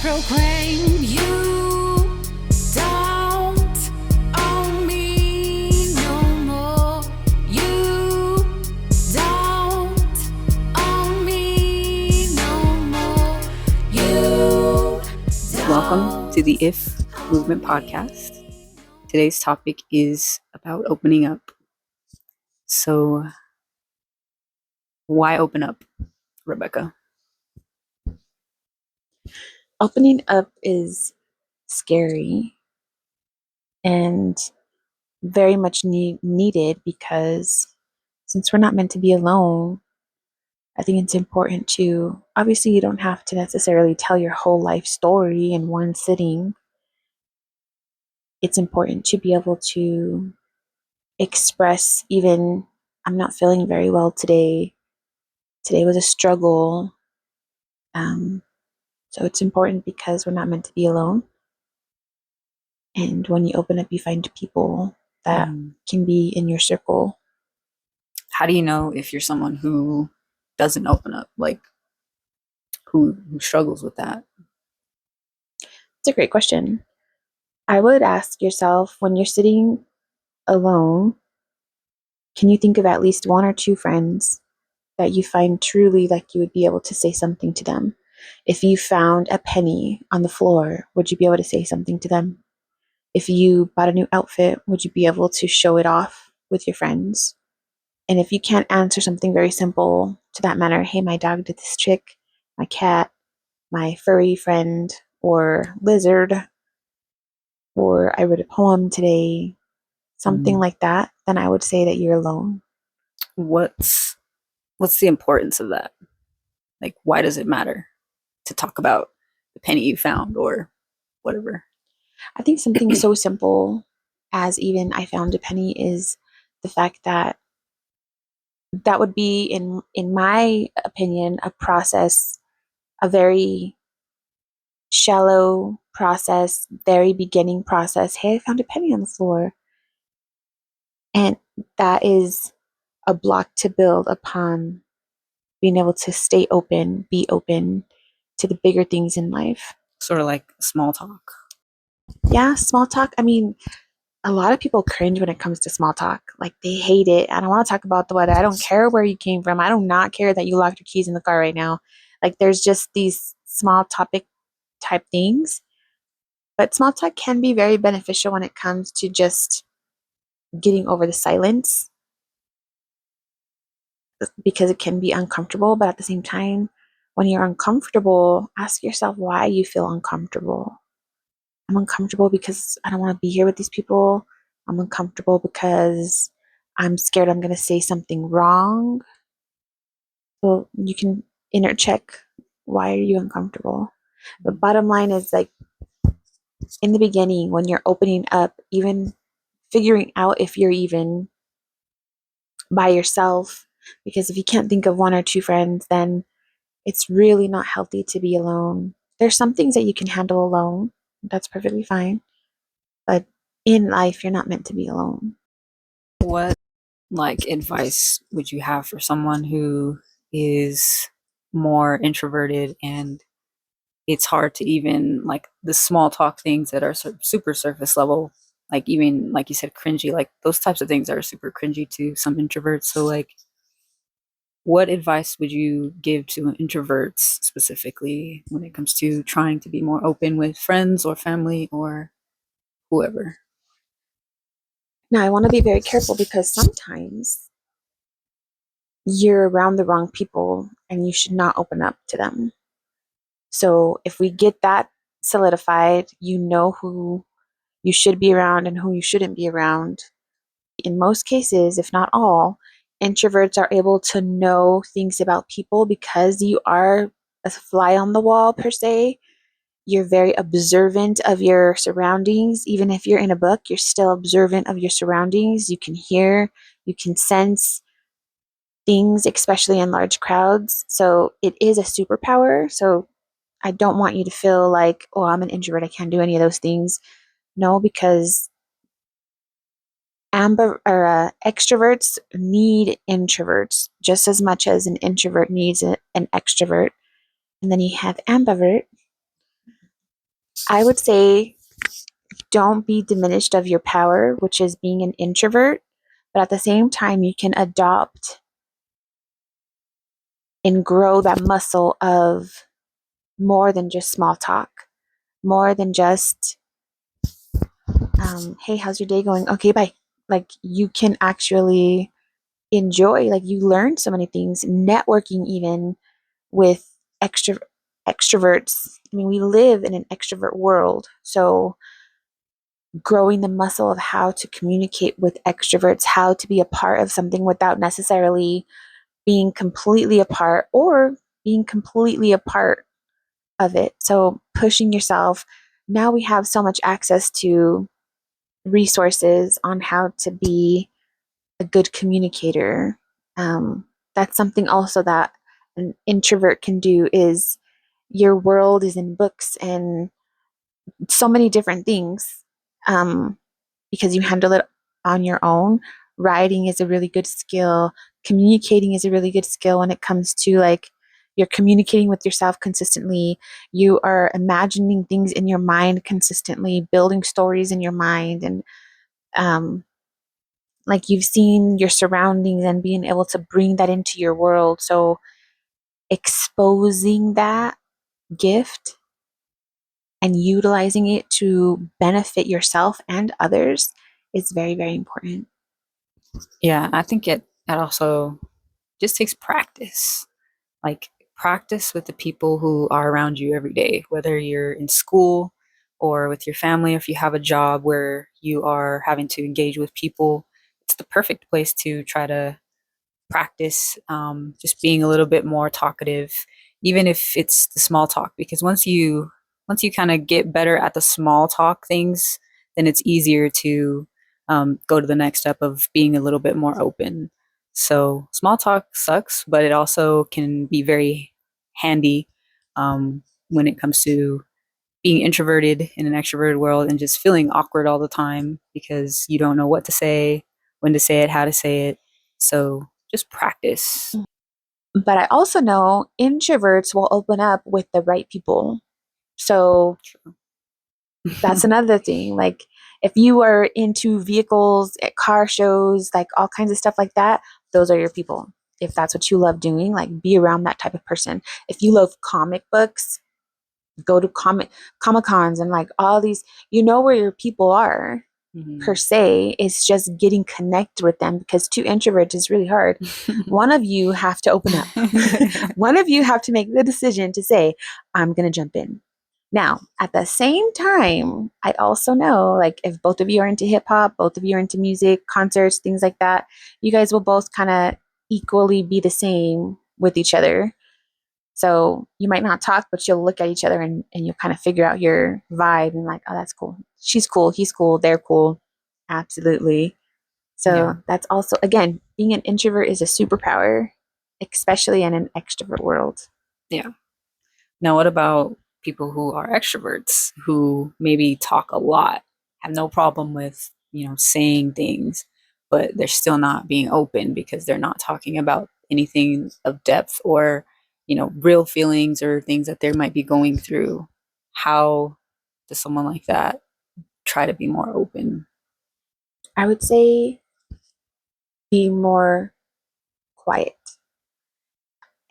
proclaim you don't own me no more. You don't own me no more. You Welcome to the If Movement Podcast. Today's topic is about opening up. So, why open up, Rebecca? Opening up is scary and very much needed because since we're not meant to be alone, I think it's important to obviously, you don't have to necessarily tell your whole life story in one sitting. It's important to be able to express, even I'm not feeling very well today. Today was a struggle. So it's important because we're not meant to be alone. And when you open up, you find people that can be in your circle. How do you know if you're someone who doesn't open up, like who struggles with that? It's a great question. I would ask yourself, when you're sitting alone, can you think of at least one or two friends that you find truly like you would be able to say something to them? If you found a penny on the floor, would you be able to say something to them? If you bought a new outfit, would you be able to show it off with your friends? And if you can't answer something very simple to that manner, hey, my dog did this trick, my cat, my furry friend, or lizard, or I wrote a poem today, something like that, then I would say that you're alone. What's the importance of that? Like, why does it matter to talk about the penny you found or whatever? I think something so simple as even I found a penny is the fact that that would be, in my opinion, a process, a very shallow process, very beginning process. Hey, I found a penny on the floor. And that is a block to build upon being able to stay open, be open to the bigger things in life. Sort of like small talk. Yeah, small talk. I mean, a lot of people cringe when it comes to small talk. Like, they hate it. I don't want to talk about the weather. I don't care where you came from. I do not care that you locked your keys in the car right now. Like, there's just these small topic type things. But small talk can be very beneficial when it comes to just getting over the silence, because it can be uncomfortable. But at the same time, when you're uncomfortable, ask yourself why you feel uncomfortable. I'm uncomfortable because I don't want to be here with these people. I'm uncomfortable because I'm scared I'm going to say something wrong. So you can inner check, why are you uncomfortable? The bottom line is, like, in the beginning, when you're opening up, even figuring out if you're even by yourself, because if you can't think of one or two friends, then it's really not healthy to be alone. There's some things that you can handle alone. That's perfectly fine. But in life, you're not meant to be alone. What advice would you have for someone who is more introverted and it's hard to even the small talk things that are super surface level, like even like you said, cringy, like those types of things are super cringy to some introverts. So what advice would you give to introverts specifically when it comes to trying to be more open with friends or family or whoever? Now, I want to be very careful because sometimes you're around the wrong people and you should not open up to them. So if we get that solidified, you know who you should be around and who you shouldn't be around. In most cases, if not all, introverts are able to know things about people because you are a fly on the wall, per se. You're very observant of your surroundings. Even if you're in a book, you're still observant of your surroundings. You can hear, you can sense things, especially in large crowds. So it is a superpower. So I don't want you to feel like, oh, I'm an introvert, I can't do any of those things. No, because extroverts need introverts just as much as an introvert needs an extrovert. And then you have ambivert. I would say don't be diminished of your power, which is being an introvert, but at the same time, you can adopt and grow that muscle of more than just small talk, more than just, hey, how's your day going? Okay, bye. Like you can actually enjoy, like you learn so many things, networking even with extroverts. I mean, we live in an extrovert world. So growing the muscle of how to communicate with extroverts, how to be a part of something without necessarily being completely apart or being completely a part of it. So pushing yourself. Now we have so much access to resources on how to be a good communicator. That's something also that an introvert can do is your world is in books and so many different things, because you handle it on your own. Writing is a really good skill. Communicating is a really good skill when it comes to like you're communicating with yourself consistently. You are imagining things in your mind consistently, building stories in your mind, and um, like you've seen your surroundings and being able to bring that into your world. So exposing that gift and utilizing it to benefit yourself and others is very, very important. Yeah, I think it also just takes practice. Like practice with the people who are around you every day, whether you're in school or with your family, if you have a job where you are having to engage with people, it's the perfect place to try to practice just being a little bit more talkative, even if it's the small talk. Because once you kind of get better at the small talk things, then it's easier to go to the next step of being a little bit more open. So small talk sucks, but it also can be very handy when it comes to being introverted in an extroverted world and just feeling awkward all the time because you don't know what to say, when to say it, how to say it. So just practice. But I also know introverts will open up with the right people. So that's another thing. Like if you are into vehicles at car shows, like all kinds of stuff like that, those are your people. If that's what you love doing, like be around that type of person. If you love comic books, go to comic cons and like all these, you know where your people are per se. It's just getting connected with them because two introverts is really hard. One of you have to open up. One of you have to make the decision to say, I'm going to jump in. Now, at the same time, I also know like if both of you are into hip hop, both of you are into music, concerts, things like that, you guys will both kind of equally be the same with each other. So you might not talk, but you'll look at each other and you'll kind of figure out your vibe and like, oh, that's cool. She's cool. He's cool. They're cool. Absolutely. So Yeah. that's also, again, being an introvert is a superpower, especially in an extrovert world. Yeah. Now, what about people who are extroverts who maybe talk a lot, have no problem with, saying things, but they're still not being open because they're not talking about anything of depth or, real feelings or things that they might be going through. How does someone like that try to be more open? I would say be more quiet.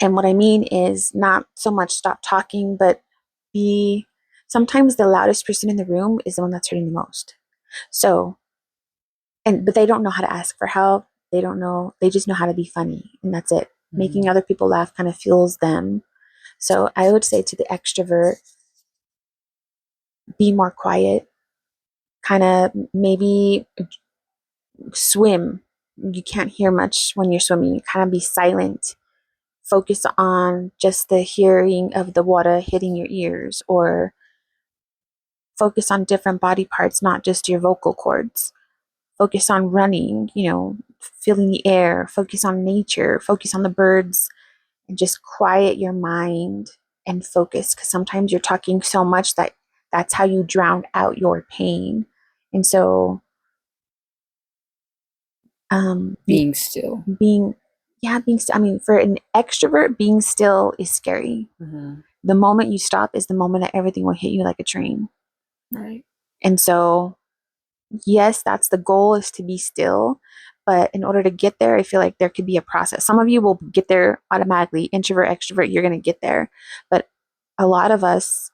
And what I mean is not so much stop talking, but be sometimes the loudest person in the room is the one that's hurting the most. So, but they don't know how to ask for help. They don't know, they just know how to be funny, and that's it. Making other people laugh kind of fuels them. So I would say to the extrovert, be more quiet, kind of maybe swim. You can't hear much when you're swimming. Kind of be silent. Focus on just the hearing of the water hitting your ears, or focus on different body parts, not just your vocal cords. Focus on running, feeling the air, focus on nature, focus on the birds, and just quiet your mind and focus, because sometimes you're talking so much that that's how you drown out your pain. And so Being still. being still. I mean, for an extrovert, being still is scary. The moment you stop is the moment that everything will hit you like a train. Right. And so, yes, that's the goal, is to be still. But in order to get there, I feel like there could be a process. Some of you will get there automatically, introvert, extrovert, you're going to get there. But a lot of us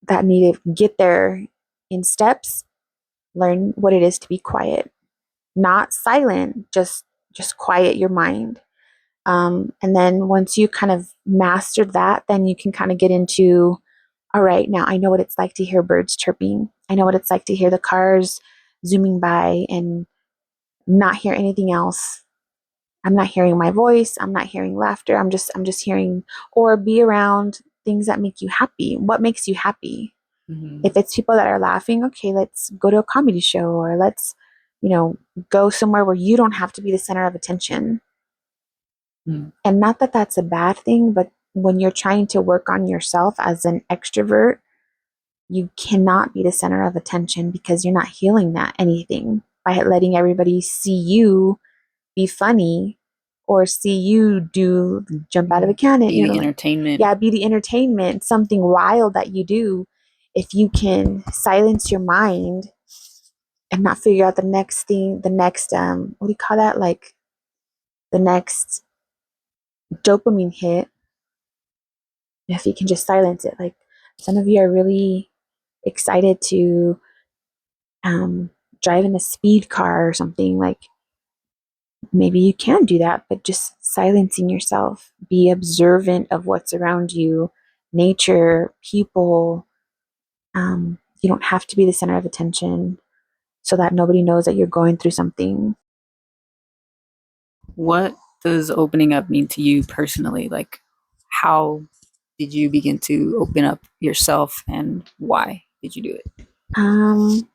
that need to get there in steps, learn what it is to be quiet, not silent, just quiet your mind. And then once you kind of mastered that, then you can kind of get into, all right, now I know what it's like to hear birds chirping. I know what it's like to hear the cars zooming by and not hear anything else. I'm not hearing my voice. I'm not hearing laughter. I'm just hearing, or be around things that make you happy. What makes you happy? Mm-hmm. If it's people that are laughing, okay, let's go to a comedy show, or let's, you know, go somewhere where you don't have to be the center of attention. Mm. And not that that's a bad thing, but when you're trying to work on yourself as an extrovert, you cannot be the center of attention, because you're not healing that anything by letting everybody see you be funny, or see you do jump out of a cannon, Be the entertainment. yeah, be the entertainment, something wild that you do. If you can silence your mind and not figure out the next thing, the next what do you call that, like the next dopamine hit, if you can just silence it. Like, some of you are really excited to um, drive in a speed car or something. Like, maybe you can do that, but just silencing yourself. Be observant of what's around you, nature, people. You don't have to be the center of attention, so that nobody knows that you're going through something. What does opening up mean to you personally? Like, how did you begin to open up yourself, and why did you do it? Um,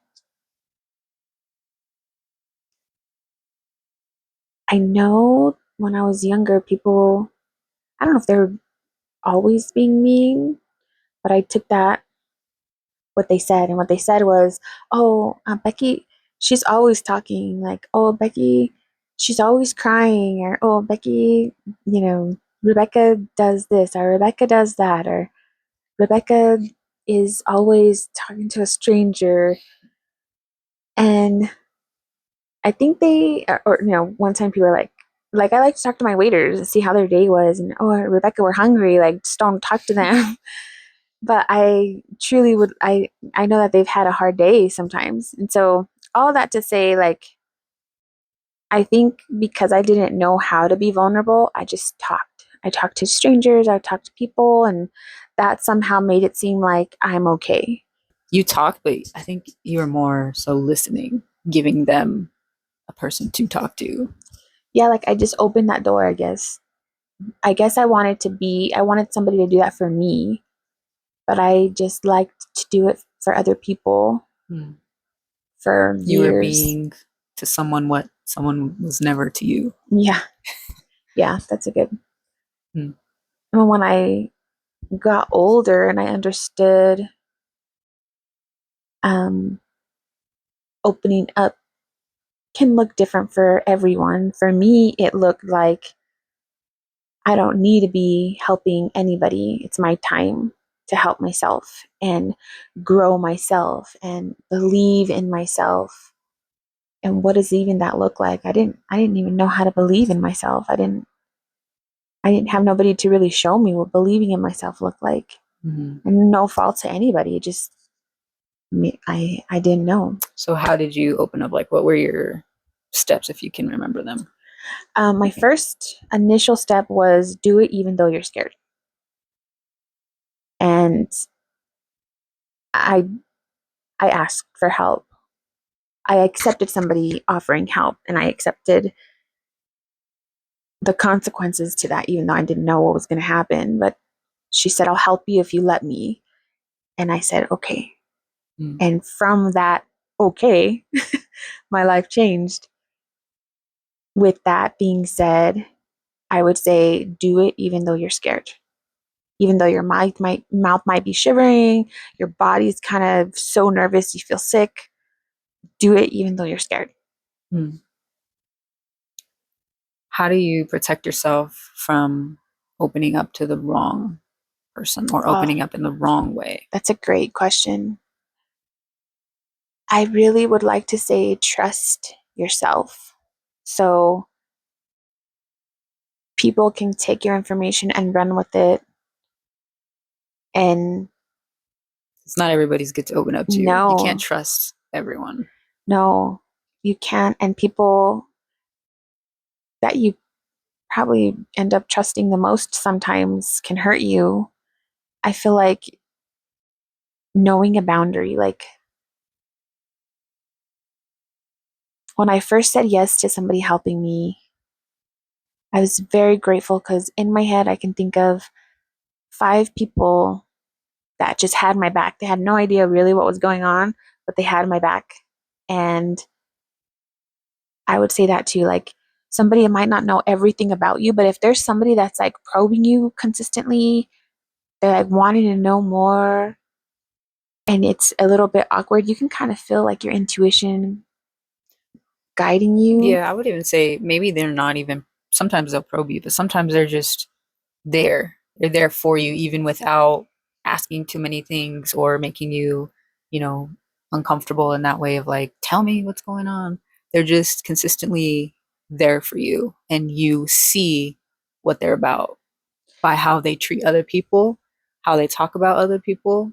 I know when I was younger, people, I don't know if they're always being mean, but I took that, what they said, and what they said was, "Oh, Becky, she's always talking. Like, oh, Becky, she's always crying," or, "Oh, Becky, you know, Rebecca does this, or Rebecca does that, or Rebecca is always talking to a stranger." And I think they, or you know, one time people were like I like to talk to my waiters and see how their day was, and, "Oh, Rebecca, we're hungry. Like, just don't talk to them." But I truly would, I know that they've had a hard day sometimes. And so, all that to say, like, I think because I didn't know how to be vulnerable, I just talked. I talked to strangers, I talked to people, and that somehow made it seem like I'm okay. You talk, but I think you're more so listening, giving them a person to talk to. Yeah, like, I just opened that door, I guess. I wanted somebody to do that for me, but I just liked to do it for other people Hmm. for You were years. being to someone what someone was never to you. Yeah. Yeah, that's a good. Hmm. And when I got older and I understood um, opening up can look different for everyone. For me, it looked like I don't need to be helping anybody. It's my time to help myself and grow myself and believe in myself. And what does even that look like? I didn't even know how to believe in myself. I didn't have nobody to really show me what believing in myself looked like. Mm-hmm. And no fault to anybody. It just me, I didn't know. So how did you open up? Like, what were your steps, if you can remember them? My first initial step was do it even though you're scared. And I I asked for help. I accepted somebody offering help, and I accepted the consequences to that, even though I didn't know what was going to happen. But she said, "I'll help you if you let me." And I said, "Okay." Mm. And from that, okay, my life changed. With that being said, I would say do it even though you're scared. Even though your mouth might be shivering, your body's kind of so nervous, you feel sick. Do it even though you're scared. Mm. How do you protect yourself from opening up to the wrong person or Oh, opening up in the wrong way? that's a great question. I really would like to say trust yourself. So people can take your information and run with it. And It's not everybody's good to open up to. You no, can't trust everyone. no, you can't. And people that you probably end up trusting the most sometimes can hurt you. I feel like knowing a boundary, like when I first said yes to somebody helping me, I was very grateful because in my head, I can think of 5 people that just had my back. They had no idea really what was going on, but they had my back. And I would say that too. Like somebody might not know everything about you, but if there's somebody that's like probing you consistently, they're like wanting to know more, and it's a little bit awkward, you can kind of feel like your intuition guiding you. Yeah, I would even say maybe they're not even, sometimes they'll probe you, but sometimes they're just there. They're there for you even without asking too many things or making you, you know, uncomfortable in that way of like, tell me what's going on. They're just consistently there for you and you see what they're about by how they treat other people, how they talk about other people,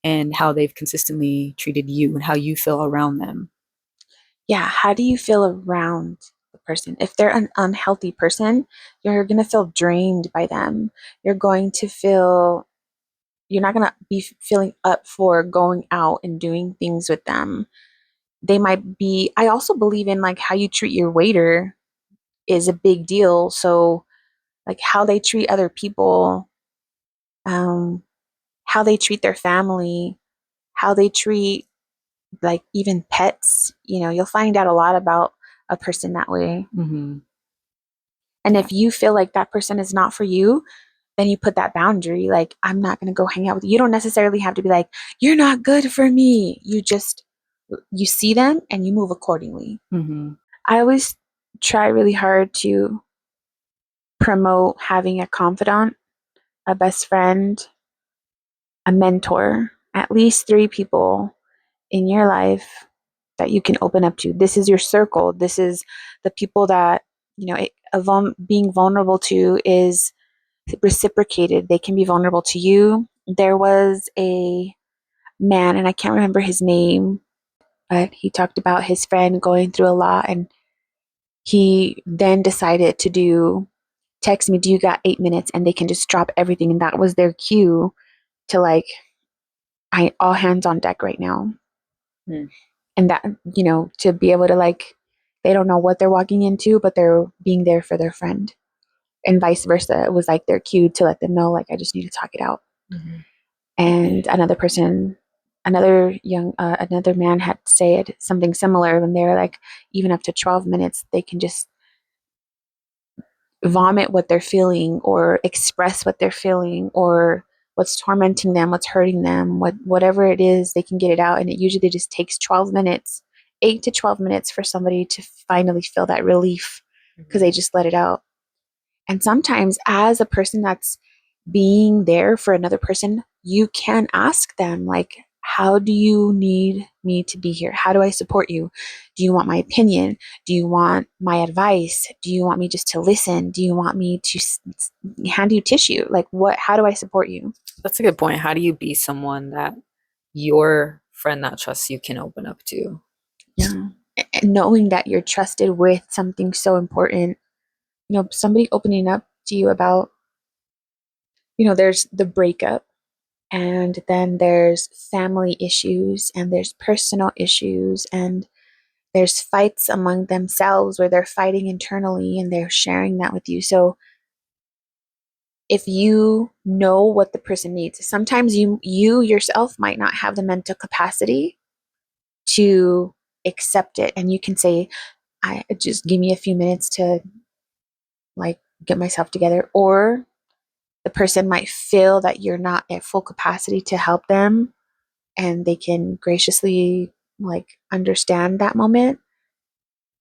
and how they've consistently treated you and how you feel around them. Yeah, how do you feel around the person? If they're an unhealthy person, you're going to feel drained by them. You're going to feel, you're not going to be feeling up for going out and doing things with them. They might be, I also believe in like how you treat your waiter is a big deal. So, like how they treat other people, um, how they treat their family, how they treat like even pets, you'll find out a lot about a person that way. Mm-hmm. And if you feel like that person is not for you, then you put that boundary. Like, I'm not going to go hang out with you. You don't necessarily have to be like, you're not good for me. You see them and you move accordingly. Mm-hmm. I always try really hard to promote having a confidant, a best friend, a mentor, at least 3 people in your life that you can open up to. This is your circle. This is the people that, being vulnerable to is reciprocated. They can be vulnerable to you. There was a man, and I can't remember his name, but he talked about his friend going through a lot, and he then decided to text me, do you got 8 minutes? And they can just drop everything. And that was their cue to like, I all hands on deck right now. Mm. And that, to be able to like, they don't know what they're walking into, but they're being there for their friend. And vice versa. It was like their cue to let them know, like, I just need to talk it out. Mm-hmm. And another man had said something similar when they're like, even up to 12 minutes, they can just vomit what they're feeling or express what they're feeling or what's tormenting them, what's hurting them, whatever it is, they can get it out. And it usually just takes 12 minutes, 8 to 12 minutes for somebody to finally feel that relief because they just let it out. And sometimes as a person that's being there for another person, you can ask them like, how do you need me to be here? How do I support you? Do you want my opinion? Do you want my advice? Do you want me just to listen? Do you want me to hand you tissue? Like how do I support you? That's a good point. How do you be someone that your friend that trusts you can open up to? Yeah. And knowing that you're trusted with something so important, somebody opening up to you about, there's the breakup. And then there's family issues, and there's personal issues, and there's fights among themselves where they're fighting internally and they're sharing that with you. So if you know what the person needs, sometimes you yourself might not have the mental capacity to accept it. And you can say, I just give me a few minutes to like get myself together. Or the person might feel that you're not at full capacity to help them, and they can graciously like understand that moment.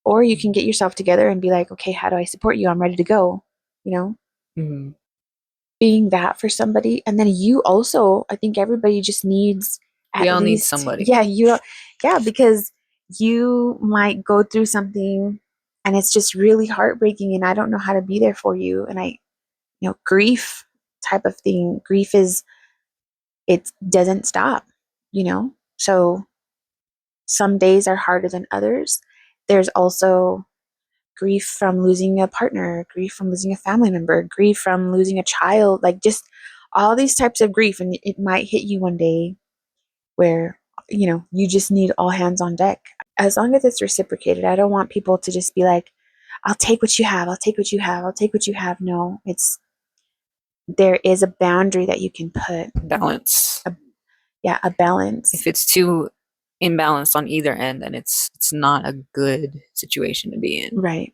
Or you can get yourself together and be like, okay, how do I support you? I'm ready to go. Mm-hmm. Being that for somebody. And then you also, I think everybody just needs at We all need least, somebody. yeah, because you might go through something and it's just really heartbreaking and I don't know how to be there for you. And grief type of thing, grief is, it doesn't stop, you know? So some days are harder than others. There's also grief from losing a partner, grief from losing a family member, grief from losing a child, like just all these types of grief. And it might hit you one day where, you just need all hands on deck. As long as it's reciprocated, I don't want people to just be like, I'll take what you have, I'll take what you have, I'll take what you have. No, there is a boundary that you can put. Balance. A balance. If it's too imbalanced on either end, then it's not a good situation to be in. Right.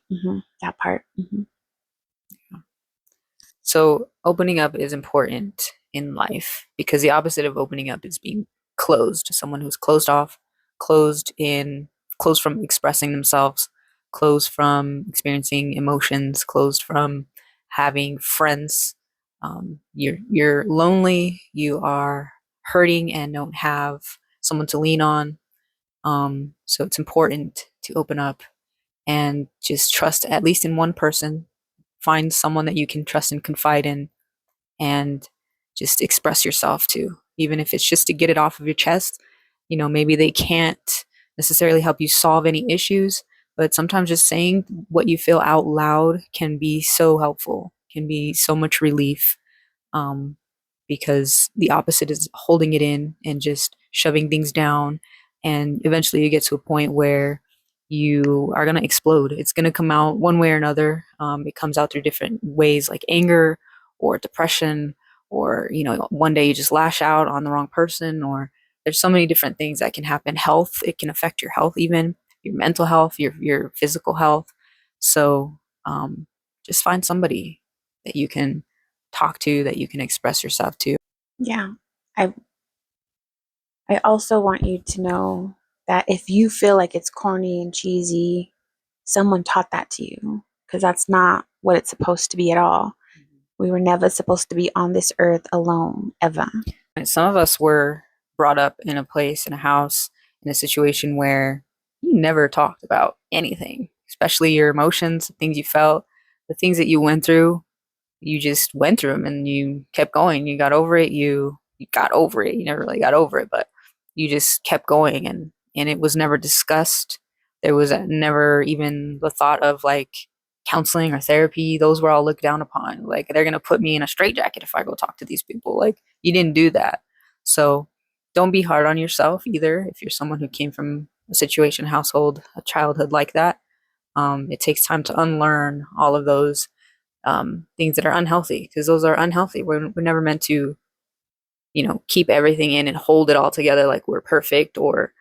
That part. So opening up is important in life because the opposite of opening up is being closed. Someone who's closed off, closed from expressing themselves, closed from experiencing emotions, closed from having friends. You're lonely, you are hurting and don't have someone to lean on. So it's important to open up and just trust at least in one person. Find someone that you can trust and confide in and just express yourself to, even if it's just to get it off of your chest. Maybe they can't necessarily help you solve any issues, but sometimes just saying what you feel out loud can be so helpful, can be so much relief. Um, because the opposite is holding it in and just shoving things down. And eventually you get to a point where you are going to explode. It's going to come out one way or another. It comes out through different ways, like anger or depression, or, one day you just lash out on the wrong person, or there's so many different things that can happen. Health, it can affect your health, even your mental health, your physical health. So just find somebody that you can talk to, that you can express yourself to. Yeah. I also want you to know that if you feel like it's corny and cheesy, someone taught that to you because that's not what it's supposed to be at all. We were never supposed to be on this earth alone, ever. Some of us were brought up in a place, in a house, in a situation where you never talked about anything, especially your emotions, the things you felt, the things that you went through. You just went through them and you kept going. You got over it. You got over it. You never really got over it, but you just kept going, and it was never discussed. There was never even the thought of like counseling or therapy. Those were all looked down upon. Like they're gonna put me in a straitjacket if I go talk to these people. Like you didn't do that. So don't be hard on yourself either. If you're someone who came from a situation, household, a childhood like that, it takes time to unlearn all of those things that are unhealthy, because those are unhealthy. We're never meant to, keep everything in and hold it all together like we're perfect or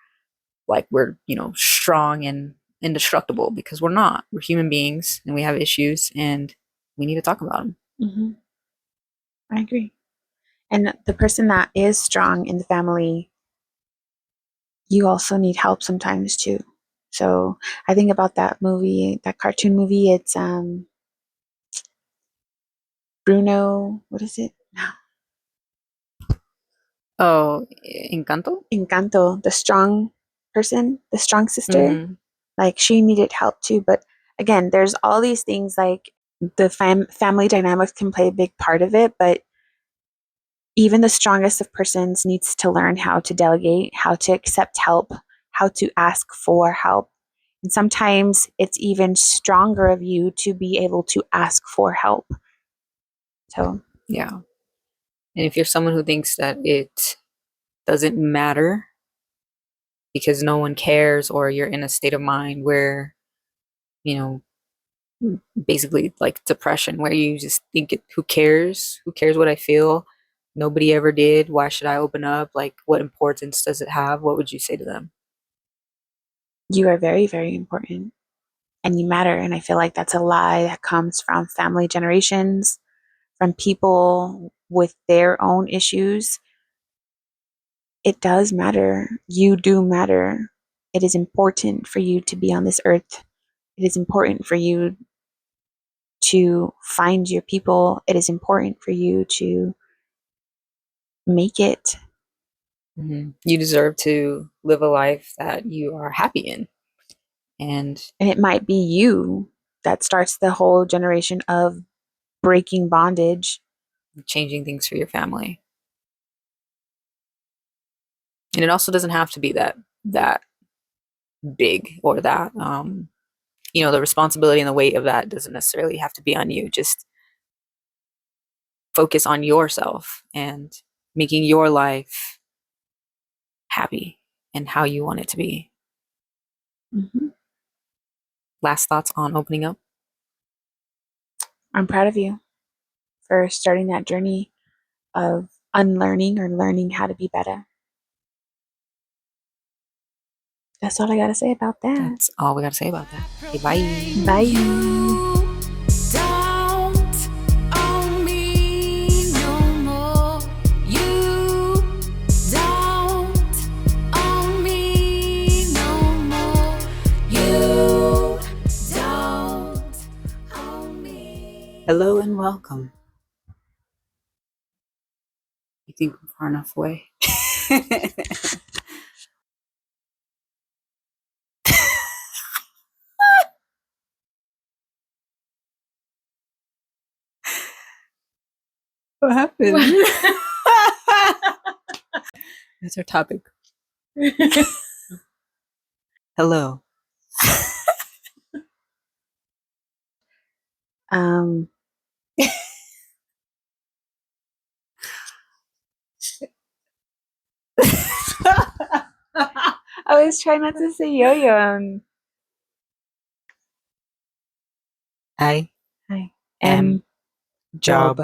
like we're, strong and indestructible, because we're not. We're human beings and we have issues and we need to talk about them. I agree. And the person that is strong in the family, you also need help sometimes too. So I think about that movie, that cartoon movie. It's Bruno. What is it? Oh, Encanto? Encanto, the strong person, the strong sister. Mm-hmm. Like she needed help too. But again, there's all these things like the family dynamics can play a big part of it. But even the strongest of persons needs to learn how to delegate, how to accept help, how to ask for help. And sometimes it's even stronger of you to be able to ask for help. So, Yeah. And if you're someone who thinks that it doesn't matter because no one cares, or you're in a state of mind where, you know, basically like depression, where you just think, who cares? Who cares what I feel? Nobody ever did. Why should I open up? Like, what importance does it have? What would you say to them? you are very, very important and you matter. And I feel like that's a lie that comes from family generations, from people with their own issues. It does matter. You do matter. It is important for you to be on this earth. It is important for you to find your people. It is important for you to make it. You deserve to live a life that you are happy in. And And it might be you that starts the whole generation of breaking bondage. changing things for your family. And it also doesn't have to be that big, or that the responsibility and the weight of that doesn't necessarily have to be on you. Just focus on yourself and making your life happy and how you want it to be. Mm-hmm. Last thoughts on opening up? I'm proud of you for starting that journey of unlearning or learning how to be better. That's all I got to say about that. That's all we got to say about that. Okay, bye. Bye. You don't own me no more. You don't own me no more. You don't own me. Hello and welcome. You think we're far enough away? What happened? That's our topic. Hello. I was trying not to say yo-yo. I I am am Job.